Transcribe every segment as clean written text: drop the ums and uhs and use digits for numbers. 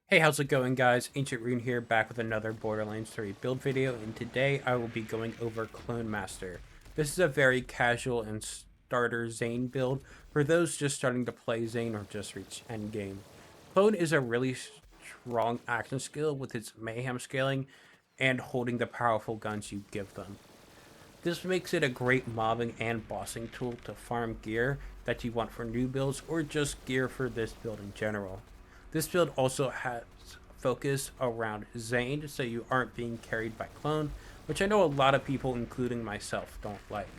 Hey, how's it going, guys? Ancient Rune here, back with another Borderlands 3 build video, and today I will be going over Clonemaster. This is a very casual and starter Zane build for those just starting to play Zane or just reach Endgame. Clone is a really strong action skill with its Mayhem scaling and holding the powerful guns you give them. This makes it a great mobbing and bossing tool to farm gear that you want for new builds or just gear for this build in general. This build also has focus around Zane, so you aren't being carried by Clone, which I know a lot of people, including myself, don't like.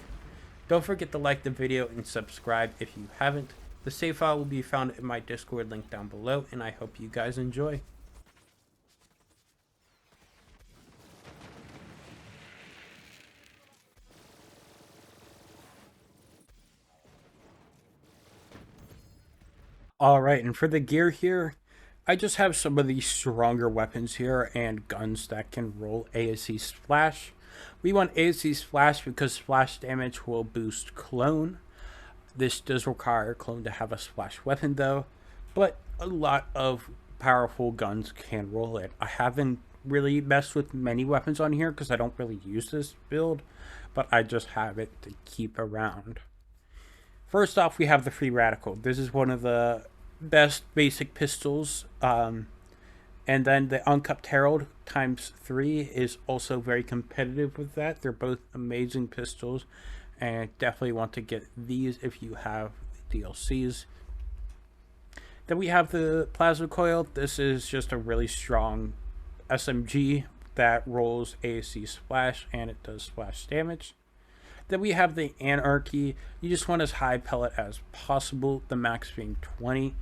Don't forget to like the video and subscribe if you haven't. The save file will be found in my Discord link down below, and I hope you guys enjoy. Alright, and for the gear here, I just have some of these stronger weapons here and guns that can roll ASC Splash. We want ASC Splash because splash damage will boost Clone. This does require Clone to have a splash weapon though, but a lot of powerful guns can roll it. I haven't really messed with many weapons on here because I don't really use this build, but I just have it to keep around. First off, we have the Free Radical. This is one of the best basic pistols. And then the Uncupped Herald times 3 is also very competitive with that. They're both amazing pistols, and definitely want to get these if you have DLCs. Then we have the Plasma Coil. This is just a really strong SMG that rolls ASC Splash, and it does splash damage. Then we have the Anarchy. You just want as high pellet as possible, the max being 20.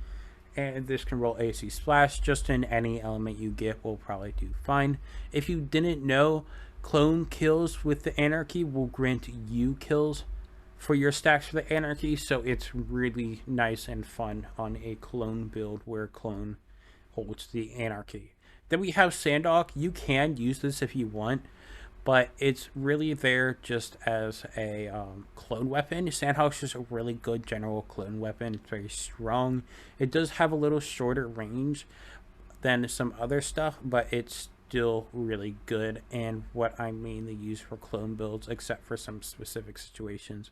And this can roll AC Splash just in any element you get will probably do fine. If you didn't know, clone kills with the Anarchy will grant you kills for your stacks for the Anarchy, so it's really nice and fun on a clone build where clone holds the Anarchy. Then we have Sandok. You can use this if you want, but it's really there just as a clone weapon. Sandhawk's just a really good general clone weapon. It's very strong. It does have a little shorter range than some other stuff, but it's still really good and what I mainly use for clone builds, except for some specific situations.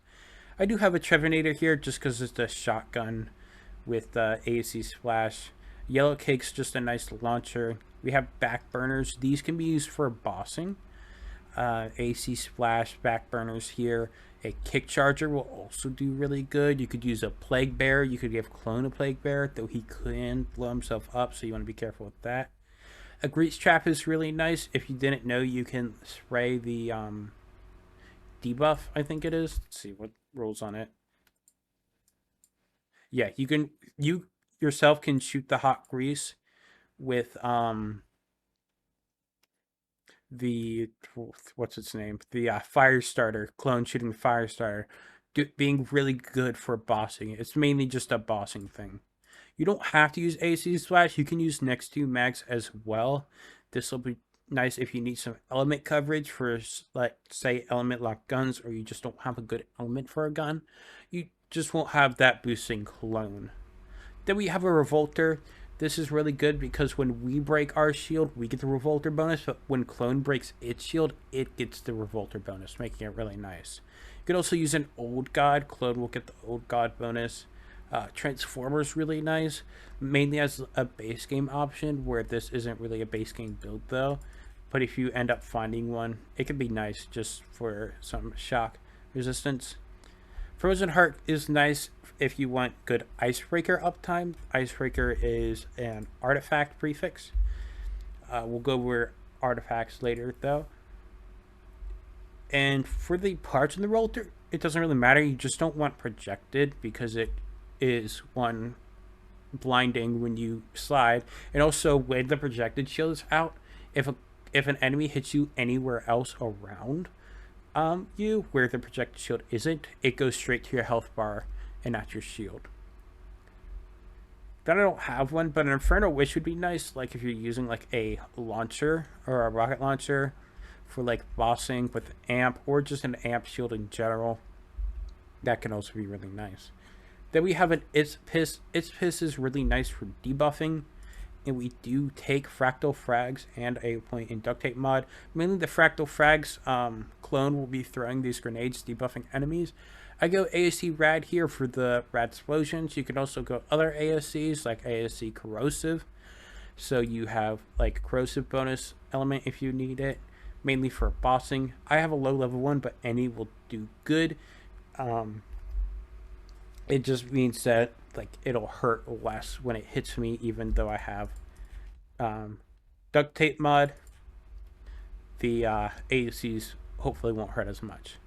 I do have a Trevinator here just because it's a shotgun with AC Splash. Yellow Cake's just a nice launcher. We have backburners. These can be used for bossing. AC Splash, backburners here. A Kick Charger will also do really good. You could use a Plague Bear. You could give Clone a Plague Bear, though he can blow himself up, so you want to be careful with that. A Grease Trap is really nice. If you didn't know, you can spray the debuff, I think it is. Let's see what rolls on it. Yeah, you yourself can shoot the hot grease with the what's its name, the fire starter clone shooting the fire starter, being really good for bossing. It's mainly just a bossing thing. You don't have to use AC Splash. You can use next to mags as well. This will be nice if you need some element coverage for, like, say, element lock guns, or you just don't have a good element for a gun. You just won't have that boosting clone. Then we have a Revolter. This is really good because when we break our shield, we get the Revolter bonus, but when Clone breaks its shield, it gets the Revolter bonus, making it really nice. You can also use an Old God. Clone will get the Old God bonus. Transformer's really nice, mainly as a base game option, where this isn't really a base game build though. But if you end up finding one, it could be nice just for some shock resistance. Frozen Heart is nice if you want good Icebreaker uptime. Icebreaker is an artifact prefix. We'll go over artifacts later though. And for the parts in the roller, it doesn't really matter. You just don't want projected because it is one blinding when you slide, and also when the projected shield is out, if an enemy hits you anywhere else around you where the projected shield isn't, it goes straight to your health bar and not your shield. Then I don't have one, but an Inferno Wish would be nice, like if you're using like a launcher or a rocket launcher for like bossing with amp, or just an amp shield in general. That can also be really nice. Then we have an It's Piss. It's Piss is really nice for debuffing and we do take fractal frags and a point in duct tape mod. Mainly the fractal frags, clone will be throwing these grenades, debuffing enemies. I go ASC rad here for the rad explosions. You can also go other ASCs like ASC corrosive. So you have like corrosive bonus element if you need it, mainly for bossing. I have a low level one, but any will do good. It just means that like it'll hurt less when it hits me, even though I have duct tape mod. The AUCs hopefully won't hurt as much.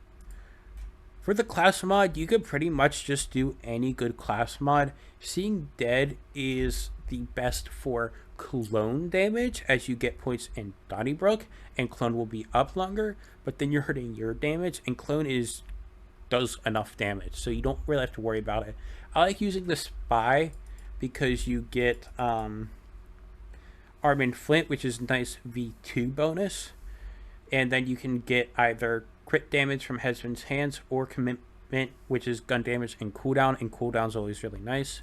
For the class mod, you could pretty much just do any good class mod. Seeing Dead is the best for clone damage, as you get points in Donnybrook, and clone will be up longer, but then you're hurting your damage, and clone does enough damage, so you don't really have to worry about it. I like using the Spy because you get Armin Flint, which is nice V2 bonus, and then you can get either crit damage from Husband's Hands or Commitment, which is gun damage and cooldown's always really nice.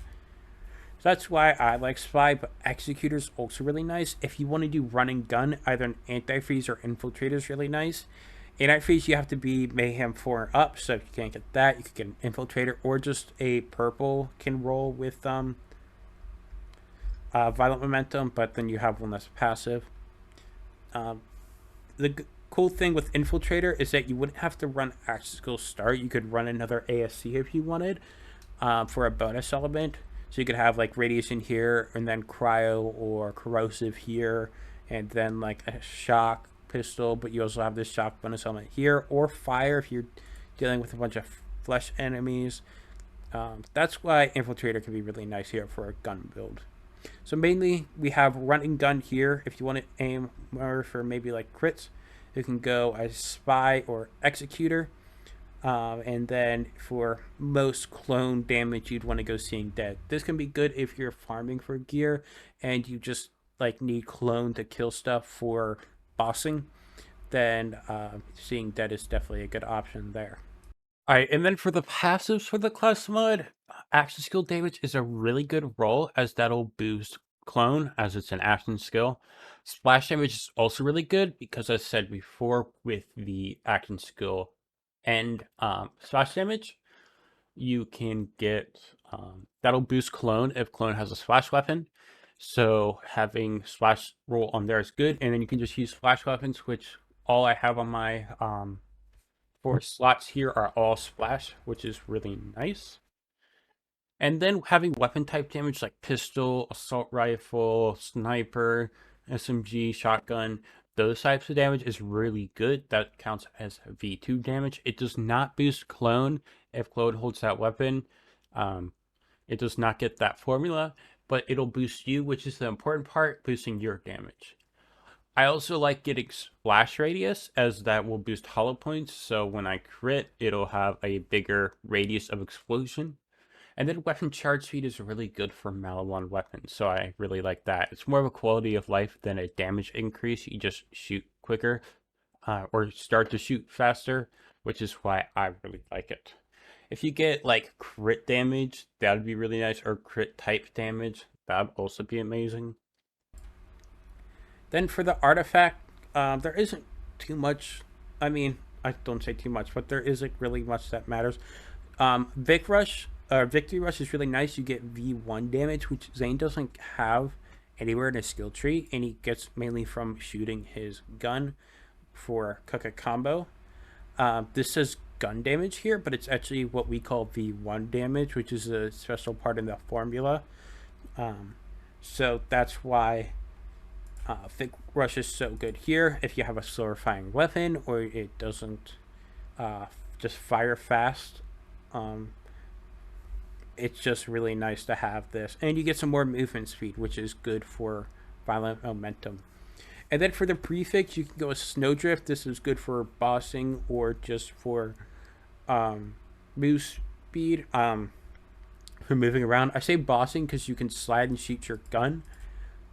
So that's why I like Spy, but Executor's also really nice. If you want to do run and gun, either an Antifreeze or Infiltrator is really nice. Antifreeze, you have to be Mayhem 4 and up, so if you can't get that, you could get an Infiltrator, or just a purple can roll with Violent Momentum, but then you have one that's passive. The cool thing with Infiltrator is that you wouldn't have to run Action Skill Start. You could run another ASC if you wanted for a bonus element. So you could have like Radiation here, and then Cryo or Corrosive here, and then like a Shock pistol, but you also have this Shock bonus element here, or Fire if you're dealing with a bunch of flesh enemies. That's why Infiltrator can be really nice here for a gun build. So mainly we have run and gun here. If you want to aim more for maybe like crits, you can go as Spy or Executor. And then for most clone damage, you'd want to go Seeing Dead. This can be good if you're farming for gear and you just like need clone to kill stuff for bossing. Then Seeing Dead is definitely a good option there. Alright, and then for the passives for the class mod, action skill damage is a really good roll, as that'll boost clone as it's an action skill. Splash damage is also really good because, as I said before, with the action skill and splash damage, you can get that'll boost clone if clone has a splash weapon. So having splash roll on there is good, and then you can just use splash weapons, which all I have on my four slots here are all splash, which is really nice. And then having weapon type damage like pistol, assault rifle, sniper, SMG, shotgun, those types of damage is really good. That counts as V2 damage. It does not boost clone if clone holds that weapon. It does not get that formula, but it'll boost you, which is the important part, boosting your damage. I also like getting splash radius, as that will boost hollow points, so when I crit, it'll have a bigger radius of explosion. And then weapon charge speed is really good for Malawan weapons, so I really like that. It's more of a quality of life than a damage increase. You just shoot quicker, or start to shoot faster, which is why I really like it. If you get like crit damage, that would be really nice, or crit type damage, that would also be amazing. Then for the artifact, there isn't too much. I mean, I don't say too much, but there isn't really much that matters. Victory Rush is really nice. You get V1 damage, which Zane doesn't have anywhere in his skill tree, and he gets mainly from shooting his gun for Cook a Combo. This says gun damage here, but it's actually what we call V1 damage, which is a special part in the formula. So that's why Thick Rush is so good here. If you have a slower firing weapon, or it doesn't just fire fast, it's just really nice to have this. And you get some more movement speed, which is good for violent momentum. And then for the prefix, you can go with Snowdrift. This is good for bossing or just for move speed, for moving around. I say bossing because you can slide and shoot your gun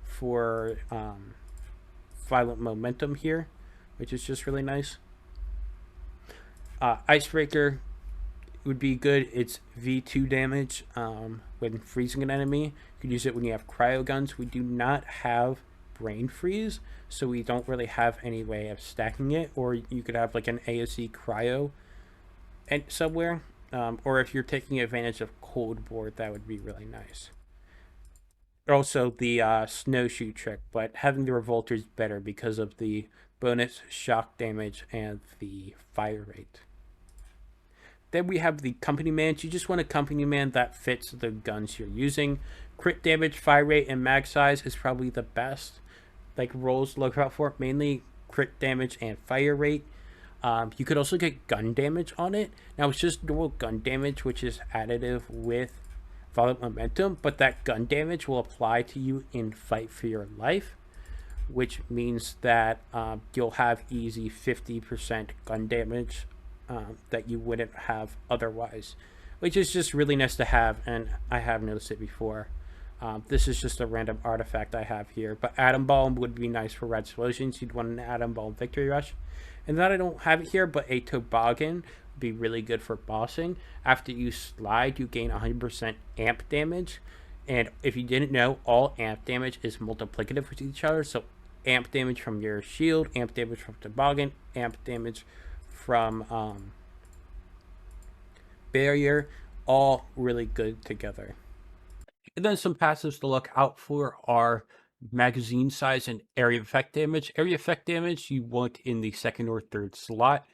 for violent momentum here, which is just really nice. Icebreaker would be good. It's V2 damage when freezing an enemy. You could use it when you have cryo guns. We do not have brain freeze, so we don't really have any way of stacking it. Or you could have like an ASE cryo and somewhere. Or if you're taking advantage of cold board, that would be really nice. Also, the snowshoe trick, but having the revolter is better because of the bonus shock damage and the fire rate. Then we have the company man. You just want a company man that fits the guns you're using. Crit damage, fire rate, and mag size is probably the best. Like rolls look out for mainly crit damage and fire rate. You could also get gun damage on it. Now it's just normal gun damage, which is additive with violent momentum, but that gun damage will apply to you in fight for your life, which means that you'll have easy 50% gun damage that you wouldn't have otherwise, which is just really nice to have, and I have noticed it before. This is just a random artifact I have here, but Atom Bomb would be nice for red explosions. You'd want an Atom Bomb Victory Rush. And then I don't have it here, but a Toboggan would be really good for bossing. After you slide, you gain 100% amp damage. And if you didn't know, all amp damage is multiplicative with each other. So amp damage from your shield, amp damage from Toboggan, amp damage from barrier, all really good together. And then some passives to look out for are magazine size and area effect damage. Area effect damage you want in the second or third slot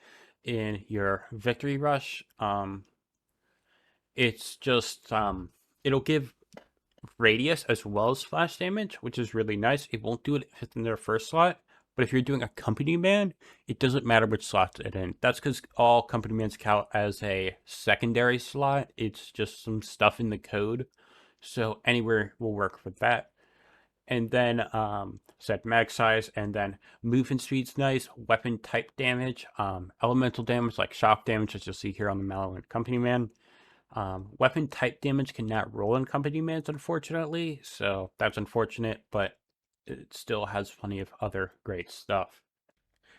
in your victory rush. It's just it'll give radius as well as splash damage, which is really nice. It won't do it if it's in their first slot, but if you're doing a company man, it doesn't matter which slot it's in. That's because all company mans count as a secondary slot. It's just some stuff in the code, so anywhere will work for that. And then set mag size, and then movement speed's nice. Weapon type damage, elemental damage like shock damage, as you'll see here on the Malevolent Company Man. Weapon type damage cannot roll in Company Mans, unfortunately, so that's unfortunate, but it still has plenty of other great stuff.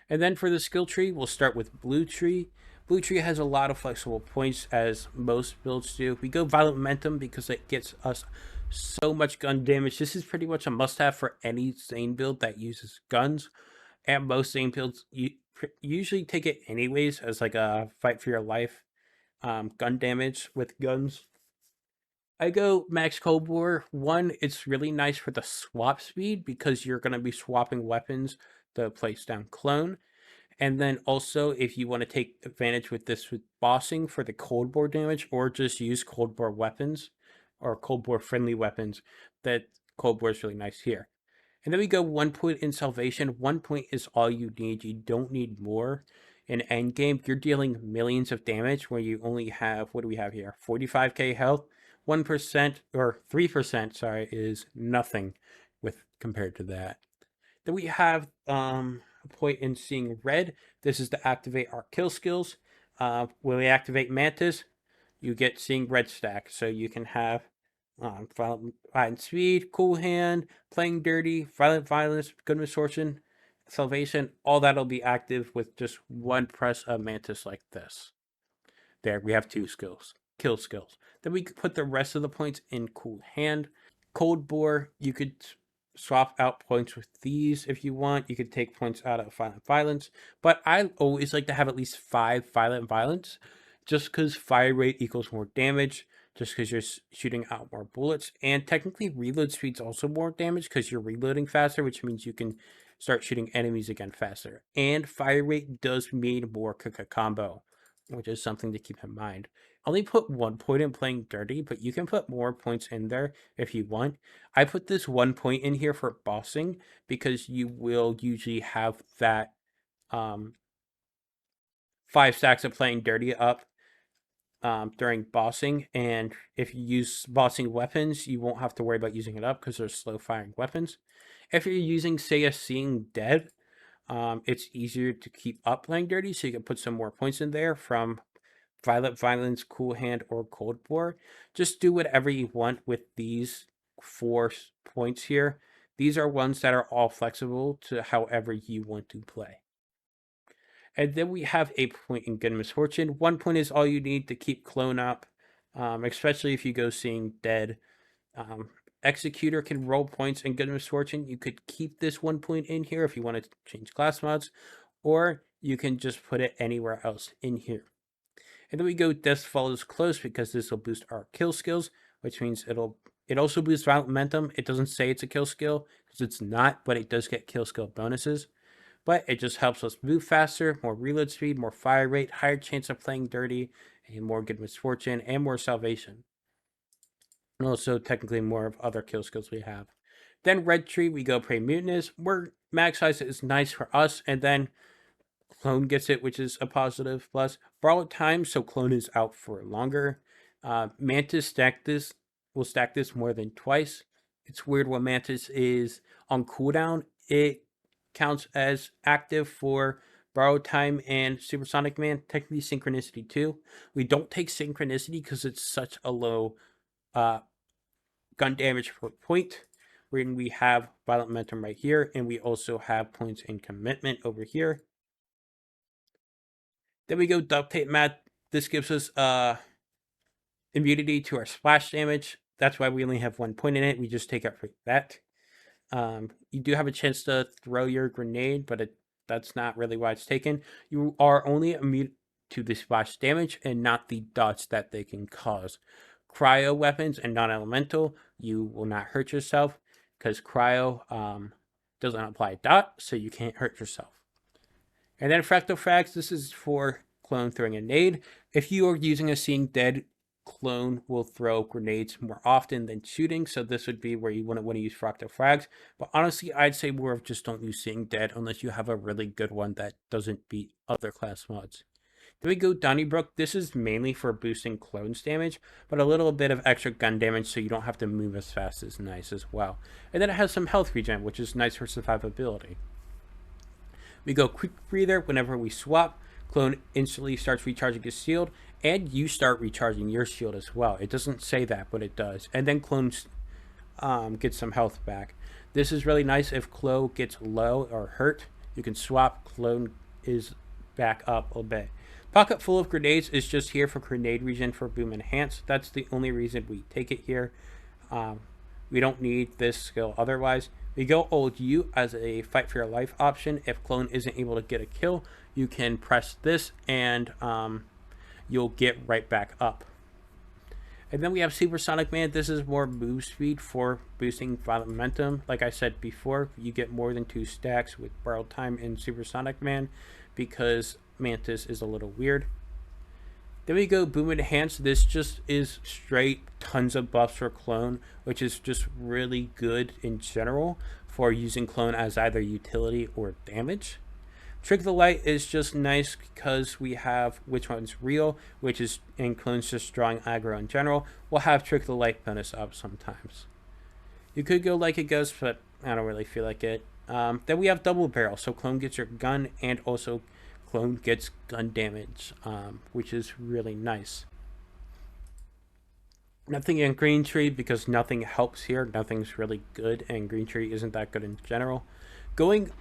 And then for the skill tree, we'll start with Blue Tree. Blue Tree has a lot of flexible points, as most builds do. We go Violent Momentum because it gets us so much gun damage. This is pretty much a must-have for any Zane build that uses guns. And most Zane builds usually take it anyways as like a fight for your life gun damage with guns. I go Max Cold War. One, it's really nice for the swap speed because you're going to be swapping weapons to place down clone. And then also, if you want to take advantage with this with bossing for the cold bore damage, or just use cold bore weapons or cold bore friendly weapons, that cold bore is really nice here. And then we go 1 point in salvation. 1 point is all you need. You don't need more. In endgame, you're dealing millions of damage where you only have, what do we have here? 45k health. 1% or 3%, sorry, is nothing with compared to that. Then we have a point in seeing red. This is to activate our kill skills. When we activate Mantis, you get seeing red stack. So you can have violent speed, cool hand, playing dirty, violent violence, good misfortune, salvation. All that'll be active with just one press of Mantis like this. There, we have 2 skills, kill skills. Then we could put the rest of the points in cool hand. Cold bore, you could swap out points with these if you want. You could take points out of violent violence, but I always like to have at least 5 violent violence, just because fire rate equals more damage, just because you're shooting out more bullets, and technically reload speed's also more damage because you're reloading faster, which means you can start shooting enemies again faster. And fire rate does mean more cook a combo, which is something to keep in mind. Only put 1 point in playing dirty, but you can put more points in there if you want. I put this 1 point in here for bossing because you will usually have that 5 stacks of playing dirty up during bossing, and if you use bossing weapons, you won't have to worry about using it up because they're slow firing weapons. If you're using, say, a Seeing Dead, it's easier to keep up playing dirty, so you can put some more points in there from Violent Violence, Cool Hand, or Cold Bore. Just do whatever you want with these 4 points here. These are ones that are all flexible to however you want to play. And then we have a point in Good Misfortune. 1 point is all you need to keep Clone up, especially if you go seeing dead. Um, Executor can roll points in Good Misfortune. You could keep this 1 point in here if you want to change class mods, or you can just put it anywhere else in here. And then we go Death Follows Close because this will boost our kill skills, which means it also boosts violent momentum. It doesn't say it's a kill skill because it's not, but it does get kill skill bonuses. But it just helps us move faster, more reload speed, more fire rate, higher chance of playing dirty, and more Good Misfortune, and more salvation. And also technically more of other kill skills we have. Then Red Tree, we go Prey Mutinous. Where max size is nice for us, and then Clone gets it, which is a positive plus. Borrowed time, so Clone is out for longer. Mantis will stack this more than twice. It's weird when Mantis is on cooldown. It counts as active for Borrowed Time and Supersonic Man, technically Synchronicity too. We don't take Synchronicity because it's such a low gun damage per point. When we have Violent Momentum right here, and we also have points in Commitment over here. Then we go Duct Tape Mat. This gives us immunity to our splash damage. That's why we only have 1 point in it. We just take out for that. You do have a chance to throw your grenade, but that's not really why it's taken. You are only immune to the splash damage and not the dots that they can cause. Cryo weapons and non-elemental, you will not hurt yourself because cryo doesn't apply a dot, so you can't hurt yourself. And then Fractal Frags, this is for Clone throwing a nade. If you are using a Seeing Dead, Clone will throw grenades more often than shooting, so this would be where you wouldn't want to use Fractal Frags. But honestly, I'd say more of just don't use Seeing Dead unless you have a really good one that doesn't beat other class mods. Then we go Donnybrook. This is mainly for boosting Clone's damage, but a little bit of extra gun damage so you don't have to move as fast is nice as well. And then it has some health regen, which is nice for survivability. We go Quick Breather whenever we swap. Clone instantly starts recharging his shield, and you start recharging your shield as well. It doesn't say that, but it does. And then Clone gets some health back. This is really nice if Clone gets low or hurt. You can swap. Clone is back up a bit. Pocket Full of Grenades is just here for grenade regen for Boom Enhance. That's the only reason we take it here. We don't need this skill otherwise. We go Old U as a fight for your life option. If Clone isn't able to get a kill, you can press this and you'll get right back up. And then we have Supersonic Man. This is more move speed for boosting violent momentum. Like I said before, you get more than 2 stacks with Borrowed Time in Supersonic Man because Mantis is a little weird. Then we go Boom Enhance. This just is straight tons of buffs for Clone, which is just really good in general for using Clone as either utility or damage. Trick the Light is just nice because we have Which One's Real, which is in Clone's just drawing aggro in general. We'll have Trick the Light bonus up sometimes. You could go Like a Ghost, but I don't really feel like it. Then we have Double Barrel, so Clone gets your gun and also Clone gets gun damage, which is really nice. Nothing in Green Tree because nothing helps here. Nothing's really good, and Green Tree isn't that good in general. Going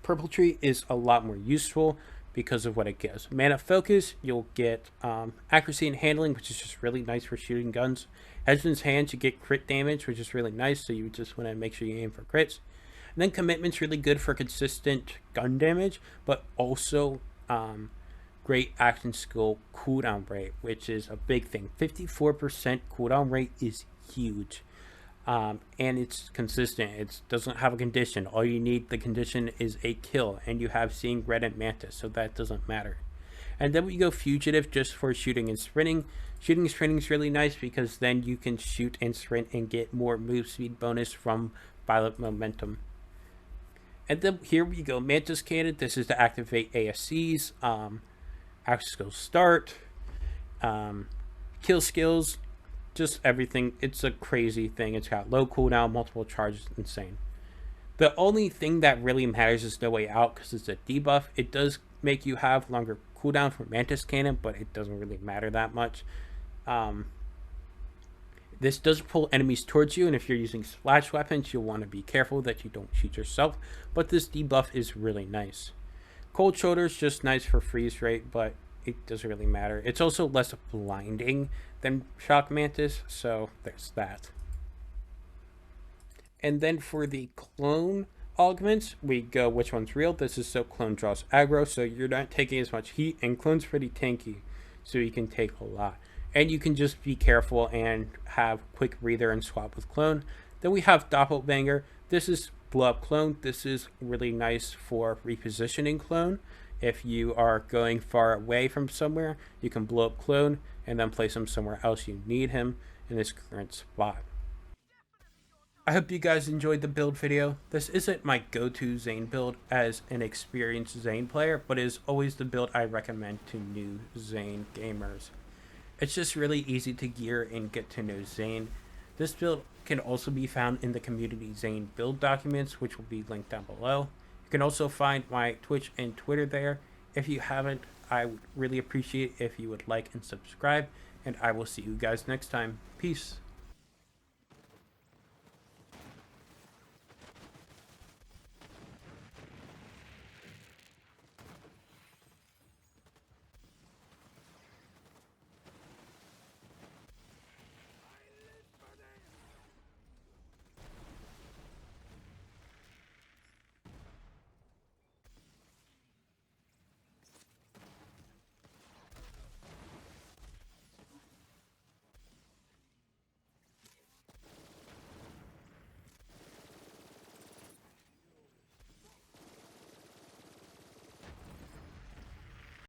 Purple Tree is a lot more useful because of what it gives. Mana Focus, you'll get accuracy and handling, which is just really nice for shooting guns. Headsman's Hands, you get crit damage, which is really nice, so you just want to make sure you aim for crits. And then Commitment's really good for consistent gun damage, but also great action skill cooldown rate, which is a big thing. 54% cooldown rate is huge. And it's consistent. It doesn't have a condition. All you need, the condition is a kill, and you have Seeing Red and Mantis, so that doesn't matter. And then we go Fugitive just for shooting and sprinting. Shooting and sprinting is really nice because then you can shoot and sprint and get more move speed bonus from violent momentum. And then here we go Mantis Cannon. This is to activate ASCs, action skills start, kill skills, just everything. It's a crazy thing. It's got low cooldown, multiple charges, insane. The only thing that really matters is No Way Out because it's a debuff. It does make you have longer cooldown for Mantis Cannon, but it doesn't really matter that much. This does pull enemies towards you, and if you're using splash weapons, you'll want to be careful that you don't shoot yourself, but this debuff is really nice. Cold Shoulder is just nice for freeze rate, but it doesn't really matter. It's also less blinding than Shock Mantis, so there's that. And then for the clone augments, we go which one's real. This is so clone draws aggro, so you're not taking as much heat, and clone's pretty tanky, so you can take a lot. And you can just be careful and have quick breather and swap with clone. Then we have Doppelbanger. This is blow up clone. This is really nice for repositioning clone. If you are going far away from somewhere, you can blow up clone and then place him somewhere else you need him in his current spot. I hope you guys enjoyed the build video. This isn't my go-to Zane build as an experienced Zane player, but is always the build I recommend to new Zane gamers. It's just really easy to gear and get to know Zane. This build can also be found in the community Zane build documents, which will be linked down below. You can also find my Twitch and Twitter there. If you haven't, I would really appreciate if you would like and subscribe, and I will see you guys next time. Peace.